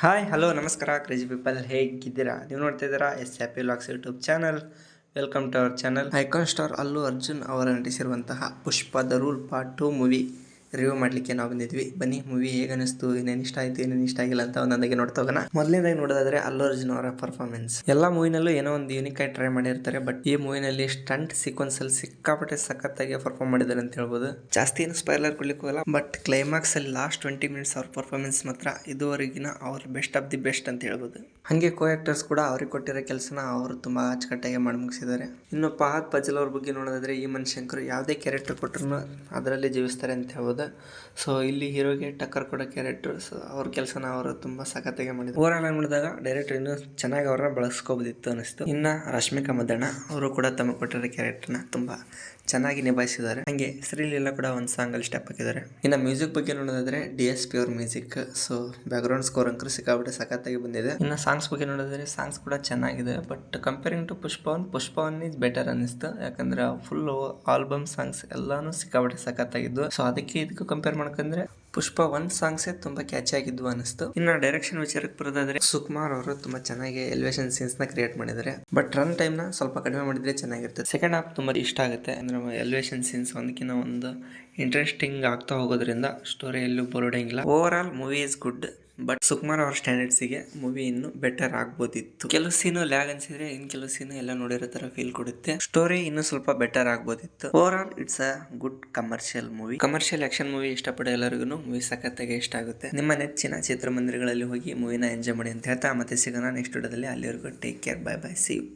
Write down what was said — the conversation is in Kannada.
ಹಾಯ್ ಹಲೋ ನಮಸ್ಕಾರ ಕ್ರೇಜಿ ಪೀಪಲ್ ಹೇಗಿದ್ದೀರಾ? ನೀವು ನೋಡ್ತಾ ಇದ್ದೀರಾ happy vlogs YouTube channel. Welcome to our channel. Icon star Allu Arjun ಅವರು ನಟಿಸಿರುವಂತಹ Pushpa the rule part 2 movie review ಮಾಡ್ಲಿಕ್ಕೆ ನಾವು ಬಂದಿದ್ವಿ. ಬನ್ನಿ ಮೂವಿ ಹೇಗೆ ಅನಿಸ್ತು, ಏನೇನು ಇಷ್ಟ ಆಯ್ತು, ಏನೇನು ಇಷ್ಟ ಆಗಿಲ್ಲ ಅಂತ ಒಂದೊಂದಾಗಿ ನೋಡ್ತಾ ಹೋಗೋಣ. ಮೊದಲನೇದಾಗಿ ನೋಡೋದಾದ್ರೆ ಅಲ್ಲು ಅರ್ಜುನ್ ಅವರ ಪರ್ಫಾರ್ಮೆನ್ಸ್. ಎಲ್ಲಾ ಮೂವಿನಲ್ಲೂ ಏನೋ ಒಂದು ಯೂನಿಕ್ ಆಗಿ ಟ್ರೈ ಮಾಡಿರ್ತಾರೆ, ಬಟ್ ಈ ಮೂವಿನಲ್ಲಿ ಸ್ಟಂಟ್ ಸೀಕ್ವೆನ್ಸ್ ಅಲ್ಲಿ ಸಿಕ್ಕಾಪಟ್ಟೆ ಸಖತ್ತಾಗಿ ಪರ್ಫಾರ್ಮ್ ಮಾಡಿದ್ದಾರೆ ಅಂತ ಹೇಳ್ಬೋದು. ಜಾಸ್ತಿ ಏನು ಸ್ಪಾಯ್ಲರ್ ಕೊಡ್ಲಿಕ್ಕೆ ಹೋಗಲ್ಲ, ಬಟ್ ಕ್ಲೈಮ್ಯಾಕ್ಸ್ ಅಲ್ಲಿ ಲಾಸ್ಟ್ 20 ಮಿನಿಟ್ಸ್ ಅವ್ರ ಪರ್ಫಾರ್ಮೆನ್ಸ್ ಮಾತ್ರ ಇದುವರೆಗಿನ ಅವ್ರ ಬೆಸ್ಟ್ ಆಫ್ ದಿ ಬೆಸ್ಟ್ ಅಂತ ಹೇಳ್ಬೋದು. ಹಂಗೆ ಕೋ ಆಕ್ಟರ್ಸ್ ಕೂಡ ಅವ್ರಿಗೆ ಕೊಟ್ಟಿರೋ ಕೆಲಸನ ಅವರು ತುಂಬಾ ಅಚ್ಚುಕಟ್ಟಾಗಿ ಮಾಡಿ ಮುಗಿಸಿದ್ದಾರೆ. ಇನ್ನು ಫಹದ್ ಫಾಜಿಲ್ ಅವ್ರ ಬಗ್ಗೆ ನೋಡೋದಾದ್ರೆ ಈ ಮನುಷ್ಯಂಕರು ಯಾವುದೇ ಕ್ಯಾರೆಕ್ಟರ್ ಕೊಟ್ಟರು ಅದರಲ್ಲಿ ಜೀವಿಸ್ತಾರೆ ಅಂತ ಹೇಳ್ಬೋದು. ಸೊ ಇಲ್ಲಿ ಹೀರೋಗೆ ಟಕ್ಕರ್ ಕೊಡೋ ಕ್ಯಾರೆಕ್ಟರ್, ಸೊ ಅವ್ರ ಕೆಲಸನ ಅವರು ತುಂಬಾ ಸಖತ್ತಾಗಿ ಮಾಡಿದ್ರು. ಓವರ್ ಆಲ್ ನೋಡಿದಾಗ ಡೈರೆಕ್ಟರ್ ಇನ್ನೂ ಚೆನ್ನಾಗಿ ಅವ್ರನ್ನ ಬಳಸ್ಕೋಬೋದಿತ್ತು ಅನಿಸ್ತು. ಇನ್ನ ರಶ್ಮಿಕಾ ಮಂದಣ್ಣ ಅವರು ಕೂಡ ತಮ್ಮ ಕೊಟ್ಟಿರೋ ಕ್ಯಾರೆಕ್ಟರ್ನ ತುಂಬಾ ಚೆನ್ನಾಗಿ ನಿಭಾಯಿಸಿದ್ದಾರೆ. ಹಂಗೆ ಶ್ರೀಲೀಲಾ ಕೂಡ ಒಂದು ಸಾಂಗ್ ಅಲ್ಲಿ ಸ್ಟೆಪ್ ಹಾಕಿದ್ದಾರೆ. ಇನ್ನು ಮ್ಯೂಸಿಕ್ ಬಗ್ಗೆ ನೋಡೋದಾದ್ರೆ DSP ಅವ್ರ music, so background score ಅಂಕರು ಸಿಕ್ಕಾಬಿಟ್ಟೆ ಸಖತ್ತಾಗಿ ಬಂದಿದೆ. ಇನ್ನು ಸಾಂಗ್ಸ್ ಬಗ್ಗೆ ನೋಡಿದ್ರೆ ಸಾಂಗ್ಸ್ ಕೂಡ ಚೆನ್ನಾಗಿದೆ, but comparing to Pushpa one is better ಅನಿಸ್ತು. ಯಾಕಂದ್ರೆ ಫುಲ್ ಆಲ್ಬಮ್ ಸಾಂಗ್ಸ್ ಎಲ್ಲಾನು ಸಿಕ್ಕಾಬಿಟ್ಟೆ ಸಖತ್ತಾಗಿದ್ವು. ಸೊ ಅದಕ್ಕೆ ಇದಕ್ಕೂ ಕಂಪೇರ್ ಮಾಡ್ಕೊಂಡ್ರೆ ಪುಷ್ಪ 1 ಸಾಂಗ್ಸೇ ತುಂಬಾ ಕ್ಯಾಚ್ ಆಗಿದ್ವು ಅನಿಸ್ತು. ಇನ್ನು ಡೈರೆಕ್ಷನ್ ವಿಚಾರಕ್ಕೆ ಬರೋದಾದ್ರೆ ಸುಕುಮಾರ್ ಅವರು ತುಂಬಾ ಚೆನ್ನಾಗಿ ಎಲಿವೇಶನ್ ಸೀನ್ಸ್ ನ ಕ್ರಿಯೇಟ್ ಮಾಡಿದ್ದಾರೆ, ಬಟ್ ರನ್ ಟೈಮ್ ನ ಸ್ವಲ್ಪ ಕಡಿಮೆ ಮಾಡಿದ್ರೆ ಚೆನ್ನಾಗಿರ್ತದೆ. ಸೆಕೆಂಡ್ ಹಾಫ್ ತುಂಬಾ ಇಷ್ಟ ಆಗುತ್ತೆ. ಅಂದ್ರೆ ಎಲಿವೇಶನ್ ಸೀನ್ಸ್ ಒಂದಕ್ಕಿಂತ ಒಂದು ಇಂಟ್ರೆಸ್ಟಿಂಗ್ ಆಗ್ತಾ ಹೋಗೋದ್ರಿಂದ ಸ್ಟೋರಿ ಎಲ್ಲೂ ಬೋರ್ಡಿಂಗಿಲ್ಲ. Overall movie is good, but Sukumar ಅವ್ರ ಸ್ಟ್ಯಾಂಡರ್ಡ್ಸ್ಗೆ ಮೂವಿ ಇನ್ನು ಬೆಟರ್ ಆಗ್ಬೋದಿತ್ತು. ಕೆಲವು ಸೀನು ಲ್ಯಾಗ್ ಅನ್ಸಿದ್ರೆ ಇನ್ ಕೆಲವು ಸೀನು ಎಲ್ಲ ನೋಡಿರೋ ತರ ಫೀಲ್ ಕೊಡುತ್ತೆ. ಸ್ಟೋರಿ ಇನ್ನು ಸ್ವಲ್ಪ ಬೆಟರ್ ಆಗ್ಬೋದಿತ್ತು. Overall it's a good commercial movie. Commercial action movie ಇಷ್ಟಪಡೋ ಎಲ್ಲರಿಗೂ ಮೂವಿ ಸಖತ್ತಾಗಿ ಇಷ್ಟ ಆಗುತ್ತೆ. ನಿಮ್ಮ ನೆಚ್ಚಿನ ಚಿತ್ರಮಂದಿರಗಳಲ್ಲಿ ಹೋಗಿ ಮೂವಿನ ಎಂಜಾಯ್ ಮಾಡಿ ಅಂತ ಹೇಳ್ತಾ ಮತ್ತೆ ಸಿಗೋಣ ನೆಕ್ಸ್ಟ್ ವಿಡಿಯೋದಲ್ಲಿ. ಅಲ್ಲಿವರೆಗೂ take care, bye bye, see you.